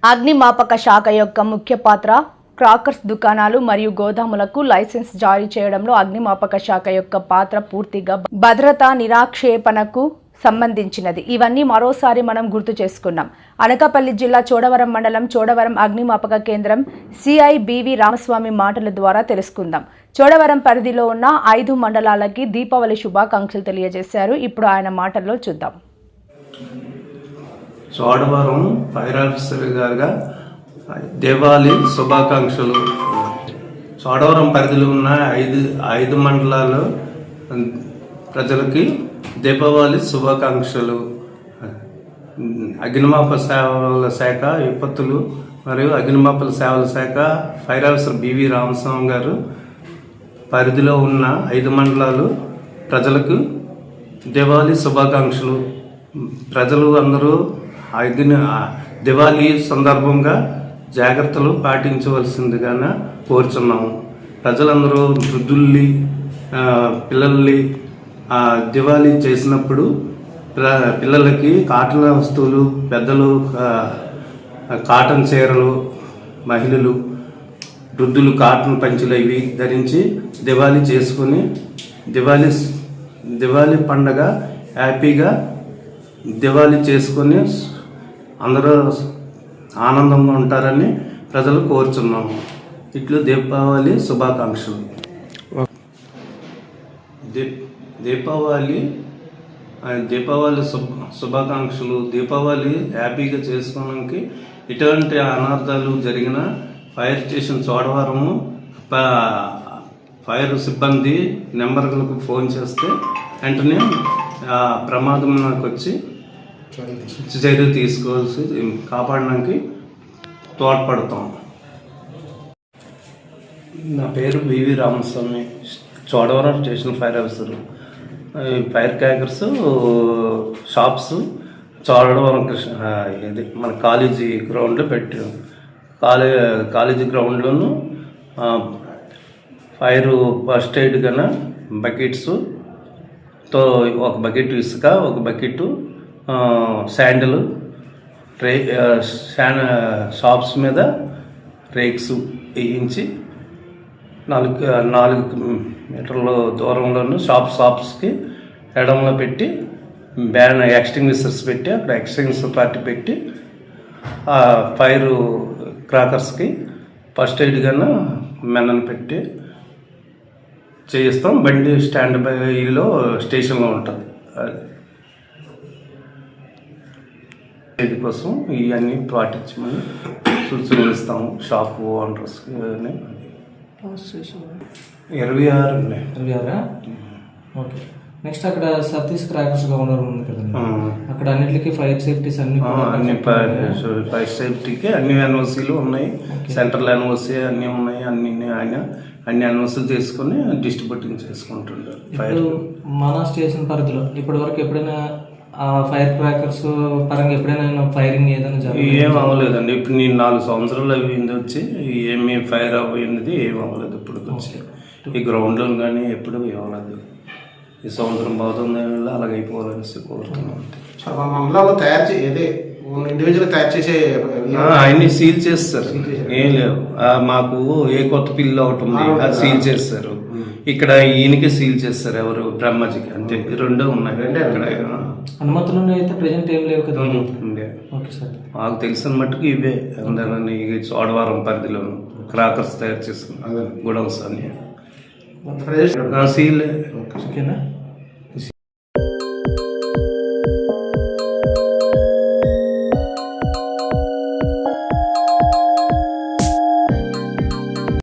అగ్నిమాపక శాఖ యొక్క ముఖ్య పాత్ర క్రాకర్స్ దుకాణాలు మరియు గోదాములకు లైసెన్స్ జారీ చేయడంలో అగ్నిమాపక శాఖ యొక్క పాత్ర పూర్తిగా భద్రతా నిరాక్షేపణకు సంబంధించినది. ఇవన్నీ మరోసారి మనం గుర్తు చేసుకున్నాం. అనకాపల్లి జిల్లా చోడవరం మండలం చోడవరం అగ్నిమాపక కేంద్రం సిఐ బివి రామస్వామి మాటల ద్వారా తెలుసుకుందాం. చోడవరం పరిధిలో ఉన్న 5 మండలాలకి దీపావళి శుభాకాంక్షలు తెలియజేశారు. ఇప్పుడు ఆయన మాటల్లో చూద్దాం. చోడవరం ఫైర్ ఆఫీసర్ గారుగా దీపావళి శుభాకాంక్షలు. చోడవరం పరిధిలో ఉన్న 5 మండలాలు ప్రజలకి దీపావళి శుభాకాంక్షలు. అగ్నిమాపక సేవల శాఖ విపత్తులు మరియు అగ్నిమాపక సేవల శాఖ ఫైర్ ఆఫీసర్ బివి రామస్వామి గారు పరిధిలో ఉన్న 5 మండలాలు ప్రజలకు దీపావళి శుభాకాంక్షలు. ప్రజలు అందరూ దివాళీ సందర్భంగా జాగ్రత్తలు పాటించవలసిందిగా కోరుచున్నాము. ప్రజలందరూ వృద్ధుల్ని పిల్లల్ని దివాళీ చేసినప్పుడు పిల్లలకి కాటన్ వస్తువులు, పెద్దలు కాటన్ చీరలు, మహిళలు వృద్ధులు కాటన్ పంచులు ఇవి ధరించి దివాళీ చేసుకొని దివాళీ పండగ హ్యాపీగా దివాళీ చేసుకొని అందరూ ఆనందంగా ఉంటారని ప్రజలు కోరుచున్నాము. ఇట్లు దీపావళి శుభాకాంక్షలు. దీపావళి శుభాకాంక్షలు. దీపావళి హ్యాపీగా చేసుకోవడానికి ఎటువంటి అనార్థాలు జరిగిన ఫైర్ స్టేషన్ చోడవరము ఫైర్ సిబ్బంది నెంబర్లకు ఫోన్ చేస్తే వెంటనే ప్రమాదంలోకి వచ్చి చర్య తీసుకోవాల్సి కాపాడడానికి తోడ్పడతాం. నా పేరు B V Ramaswamy, Chodavaram station fire officer. Fire crackers shops Chodavaram ఇది మన కాలేజీ గ్రౌండ్లో పెట్టాం. కాలేజీ గ్రౌండ్లోనూ ఫైర్ ఫస్ట్ ఎయిడ్ కన్నా బకెట్స్తో ఒక బకెట్ ఇసుక, ఒక బకెట్ శాండిల్, షాప్స్ మీద రేక్స్ వేయించి 4 మీటర్ల దూరంలోనూ షాప్స్కి ఎడంలో పెట్టి బ్యాన్ ఎక్స్టింగ్విషర్స్ పెట్టి అక్కడ ఎక్స్టింగ్విషర్ పార్టీ పెట్టి ఫైర్ క్రాకర్స్కి ఫస్ట్ ఎయిడ్ కన్నా మెనని పెట్టి చేయిస్తాం. బండి స్టాండ్ బైలో స్టేషన్లో ఉంటుంది. ఇది కోసం ఇవన్నీ పాటించమని సూచనలు ఇస్తాము షాప్ ఓనర్స్కి. 26 ఓకే. నెక్స్ట్ అక్కడ సతీష్ క్రాకర్స్ గవర్నర్ ఉంది కదండి, అక్కడ అన్నిటికీ ఫైర్ సేఫ్టీస్ అన్ని ఫైర్ సేఫ్టీకి అన్ని ఎన్ఓసీలు ఉన్నాయి. సెంట్రల్ ఎన్ఓసీ అన్నీ ఉన్నాయి. అన్ని ఎన్ఓసీలు తీసుకొని డిస్ట్రిబ్యూటింగ్ చేసుకుంటుంటారు. ఫైర్ మన స్టేషన్ పరిధిలో ఇప్పటి వరకు ఎప్పుడైనా ఫైర్ క్రాకర్స్ పరంగా ఎప్పుడైనా ఫైరింగ్ ఏదైనా ఏం అవ్వలేదండి. ఇప్పుడు నేను 4 సంవత్సరాలు అయింది వచ్చి ఏమి ఫైర్ అవ్వలేదు, ఏం అవ్వలేదు. ఇప్పుడు వచ్చి ఈ గ్రౌండ్లో కానీ ఎప్పుడు ఇవ్వలేదు. ఈ సంవత్సరం బాగుంది అలాగైపోవాలని కోరుతున్నాం. అన్ని సీల్ చేస్తారు. ఏం లేవు. మాకు ఏ కొత్త పిల్లు ఒకటి ఉంది, అది సీల్ చేస్తారు. ఇక్కడ ఈయనకి సీల్ చేస్తారు, ఎవరు బ్రహ్మజికి. అంతే, 2 ఉన్నాయి. ఇక్కడ అనుమతులు అయితే ప్రెజెంట్ ఏం లేవు కదా. మాకు తెలిసిన మట్టుకు ఇవే అందరూ చోడవరం పరిధిలోను క్రాకర్స్ తయారు చేసుకున్నాం. గుడౌన్స్ అన్ని సీల్.